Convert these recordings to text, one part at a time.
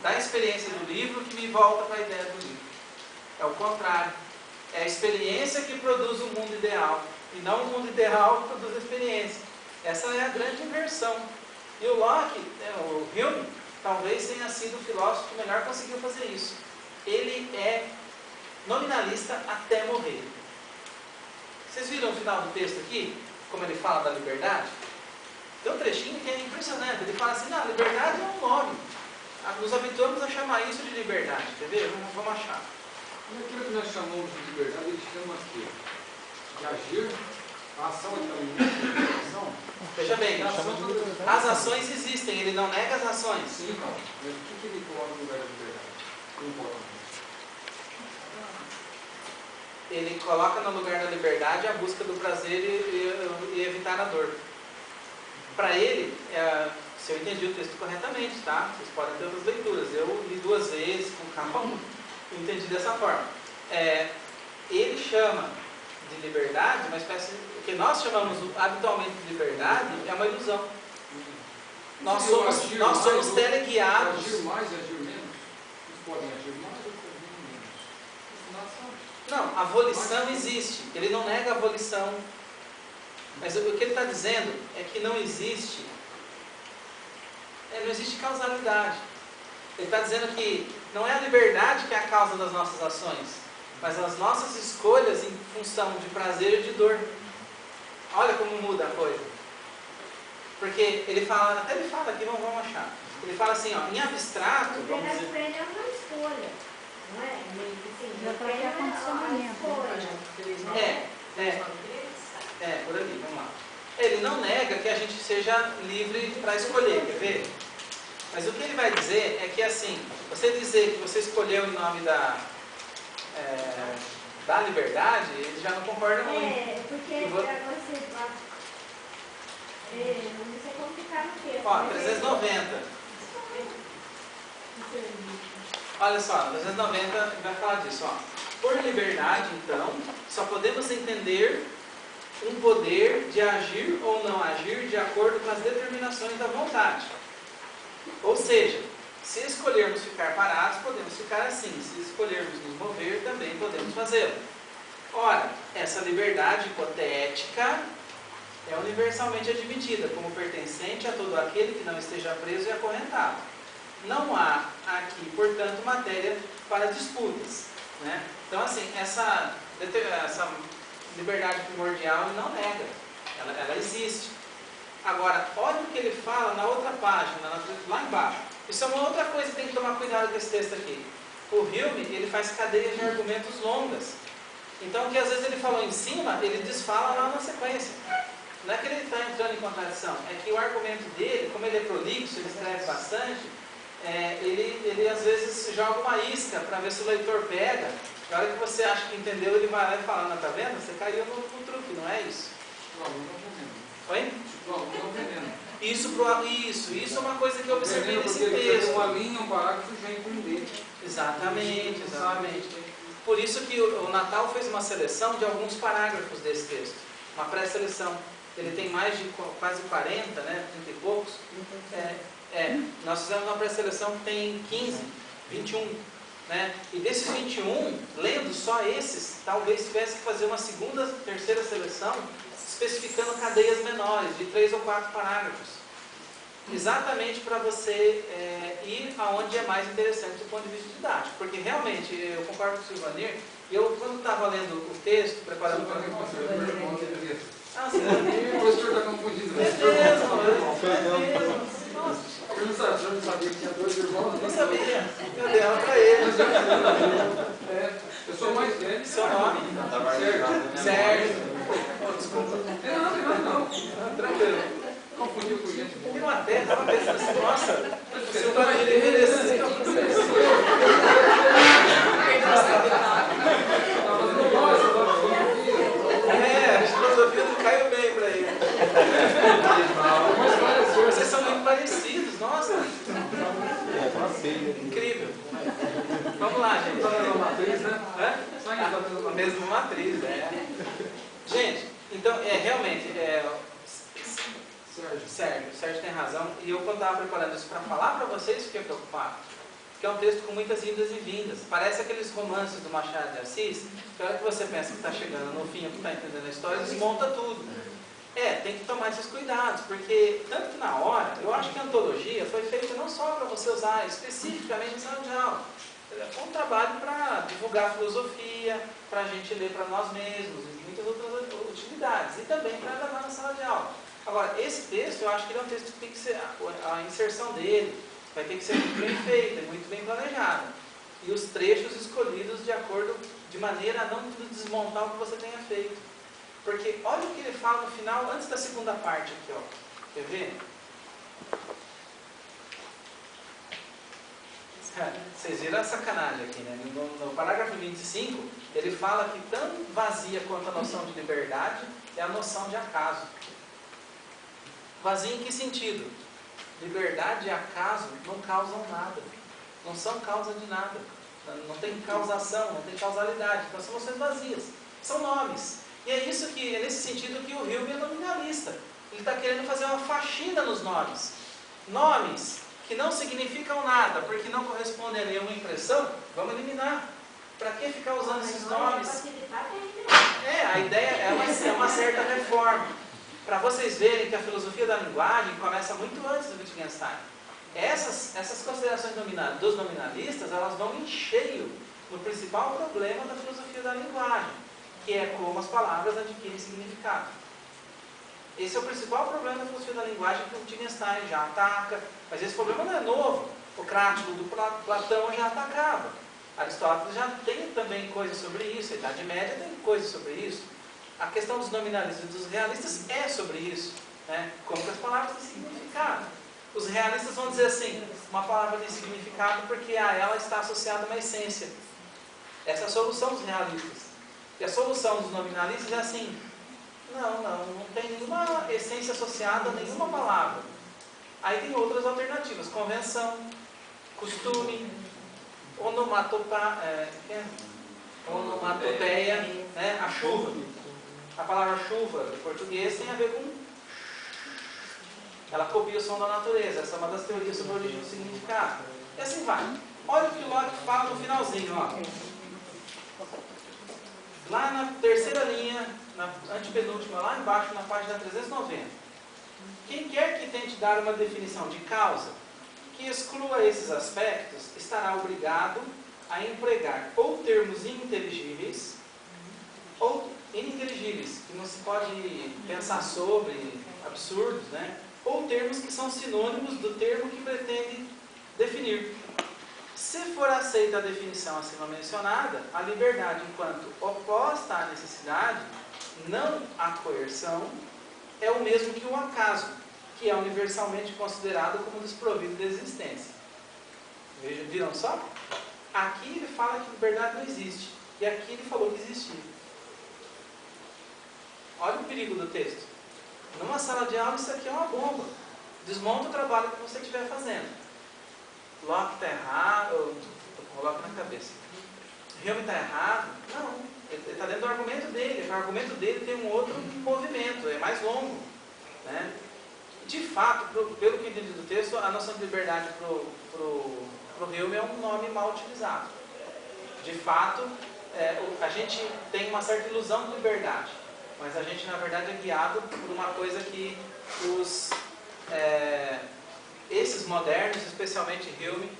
da experiência do livro que me volta para a ideia do livro. É o contrário. É a experiência que produz o mundo ideal, e não o mundo ideal que produz a experiência. Essa é a grande inversão. E o Locke, o Hume, talvez tenha sido o filósofo que melhor conseguiu fazer isso. Ele é nominalista até morrer. Vocês viram o final do texto aqui? Como ele fala da liberdade? Tem um trechinho que é impressionante. Ele fala assim, não, liberdade é um nome. Nos habituamos a chamar isso de liberdade. Quer ver? Vamos achar. Aquilo que nós chamamos de liberdade, ele chama aqui de agir, a ação é ação. Veja bem, as ações existem, ele não nega as ações. Sim, não. Mas o que ele coloca no lugar da liberdade? Não importa. Ele coloca no lugar da liberdade a busca do prazer e evitar a dor. Para ele, se eu entendi o texto corretamente, tá? Vocês podem ter outras leituras. Eu li 2 vezes, com calma, entendi dessa forma. Ele chama de liberdade uma espécie... O que nós chamamos habitualmente de liberdade é uma ilusão. Nós somos teleguiados. Agir mais e agir menos? Eles podem agir mais ou agir menos? Não, a volição existe. Ele não nega a volição. Mas o que ele está dizendo é que não existe causalidade. Ele está dizendo que não é a liberdade que é a causa das nossas ações, mas as nossas escolhas em função de prazer e de dor. Olha como muda a coisa. Porque ele fala, até ele fala aqui, vamos achar. Ele fala assim, ó, em abstrato... A liberdade para ele é uma escolha, não é? Assim, é condicionamento. Por ali, vamos lá. Ele não nega que a gente seja livre para escolher, quer ver? Mas o que ele vai dizer é que, assim, você dizer que você escolheu em nome da liberdade, ele já não concorda muito. Porque agora você complicar no texto. Ó, 390. Olha só, 390 vai falar disso, ó. Por liberdade, então, só podemos entender um poder de agir ou não agir de acordo com as determinações da vontade. Ou seja, se escolhermos ficar parados, podemos ficar assim. Se escolhermos nos mover, também podemos fazê-lo. Ora, essa liberdade hipotética é universalmente admitida como pertencente a todo aquele que não esteja preso e acorrentado. Não há aqui, portanto, matéria para disputas, né? Então, assim, essa liberdade primordial ele não nega, ela existe. Agora, olha o que ele fala na outra página, lá embaixo. Isso é uma outra coisa que tem que tomar cuidado com esse texto aqui. O Hume, ele faz cadeias de argumentos longas. Então, o que às vezes ele falou em cima, ele desfala lá na sequência. Não é que ele está entrando em contradição, é que o argumento dele, como ele é prolixo, ele escreve bastante, ele às vezes joga uma isca para ver se o leitor pega. Na hora que você acha que entendeu, ele vai lá e fala, não, tá vendo? Você caiu no truque, não é isso? Oi? Isso é uma coisa que eu observei nesse texto. Uma linha, um parágrafo já entender. Exatamente. Por isso que o Natal fez uma seleção de alguns parágrafos desse texto. Uma pré-seleção. Ele tem mais de quase 40, né? 30 e poucos. Nós fizemos uma pré-seleção que tem 15, 21. Né? E desses 21, lendo só esses, talvez tivesse que fazer uma segunda, terceira seleção, especificando cadeias menores, de 3 ou 4 parágrafos. Exatamente para você ir aonde é mais interessante do ponto de vista didático. Porque realmente, eu concordo com o Silvanir, quando estava lendo o texto, preparando para a o professor está confundido. É mesmo. Eu não sabia que tinha 2 irmãos. Não sabia. Eu dei ela para ele. Eu sou mais velho. Seu nome? Sérgio. Desculpa. Não. Tranquilo. Confundiu com gente. Tem uma terra, estava pensando assim, nossa, o seu nome ele envelheceu. A filosofia não caiu bem para ele. Vocês são muito parecidos, nossa. Incrível. Vamos lá, gente. Matriz, né? A mesma matriz, Gente, então, realmente, Sérgio tem razão. E eu, quando estava preparando isso para falar para vocês, fiquei preocupado. que é um texto com muitas idas e vindas. Parece aqueles romances do Machado de Assis, que a hora que você pensa que está chegando no fim, ou que está entendendo a história, desmonta tudo. Tem que tomar esses cuidados, porque tanto que na hora, eu acho que a antologia foi feita não só para você usar especificamente em sala de aula. É um trabalho para divulgar a filosofia, para a gente ler para nós mesmos, e muitas outras utilidades, e também para levar na sala de aula. Agora, esse texto, eu acho que ele é um texto que tem que ser, a inserção dele vai ter que ser muito bem feita, muito bem planejada. E os trechos escolhidos de maneira a não desmontar o que você tenha feito. Porque olha o que ele fala no final, antes da segunda parte aqui, ó. Quer ver? Vocês viram a sacanagem aqui, né? No parágrafo 25, ele fala que tão vazia quanto a noção de liberdade é a noção de acaso. Vazia em que sentido? Liberdade e acaso não causam nada. Não são causa de nada. Não tem causação, não tem causalidade. Então são noções vazias. São nomes. E é nesse sentido que o Hume é nominalista. Ele está querendo fazer uma faxina nos nomes. Nomes que não significam nada, porque não correspondem a nenhuma impressão, vamos eliminar. Para que ficar usando esses nomes? A ideia é uma certa reforma. Para vocês verem que a filosofia da linguagem começa muito antes do Wittgenstein. Essas considerações dos nominalistas, elas vão em cheio no principal problema da filosofia da linguagem, que é como as palavras adquirem significado. Esse é o principal problema da filosofia da linguagem que o Wittgenstein já ataca, mas esse problema não é novo. O Crático do Platão já atacava. Aristóteles já tem também coisas sobre isso, a Idade Média tem coisas sobre isso. A questão dos nominalistas e dos realistas é sobre isso, né? Como que as palavras têm significado. Os realistas vão dizer assim, uma palavra tem significado porque a ela está associada uma essência. Essa é a solução dos realistas. E a solução dos nominalistas é assim, não tem nenhuma essência associada a nenhuma palavra. Aí tem outras alternativas, convenção, costume, onomatopeia, né? A chuva. A palavra chuva, em português, tem a ver com... Ela copia o som da natureza. Essa é uma das teorias sobre a origem do significado. E assim vai. Olha o que o Locke fala no finalzinho, ó. Lá na terceira linha, na antepenúltima, lá embaixo, na página 390. Quem quer que tente dar uma definição de causa que exclua esses aspectos, estará obrigado a empregar ou termos ininteligíveis, que não se pode pensar sobre, absurdos, né? Ou termos que são sinônimos do termo que pretende definir. Se for aceita a definição acima mencionada, a liberdade, enquanto oposta à necessidade, não à coerção, é o mesmo que o acaso, que é universalmente considerado como desprovido de existência. Viram só? Aqui ele fala que liberdade não existe, e aqui ele falou que existia. Olha o perigo do texto. Numa sala de aula, isso aqui é uma bomba. Desmonta o trabalho que você estiver fazendo. Locke está errado, eu coloco na cabeça. Hume está errado? Não. Ele está dentro do argumento dele. O argumento dele tem um outro movimento, é mais longo, né? De fato, pelo que eu entendi do texto, a noção de liberdade para o Hume é um nome mal utilizado. De fato, a gente tem uma certa ilusão de liberdade, mas a gente, na verdade, é guiado por uma coisa que esses modernos, especialmente Hume,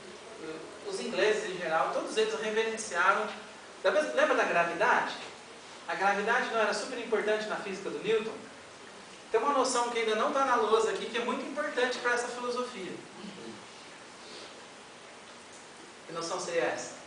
os ingleses em geral, todos eles reverenciaram. Lembra da gravidade? A gravidade não era super importante na física do Newton? Tem uma noção que ainda não está na lousa aqui, que é muito importante para essa filosofia. Que noção seria essa?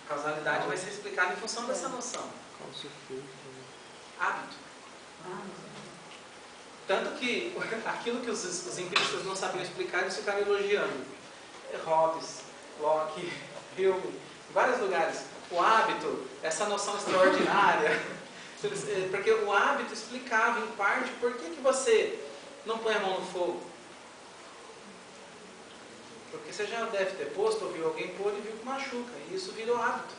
Causalidade vai ser explicada em função dessa noção. Hábito. Tanto que aquilo que os empiristas não sabiam explicar, eles ficaram elogiando. Hobbes, Locke, Hume, em vários lugares. O hábito, essa noção extraordinária. Porque o hábito explicava, em parte, por que você não põe a mão no fogo. Porque você já deve ter posto, ou viu alguém pôr e viu que machuca. E isso virou hábito.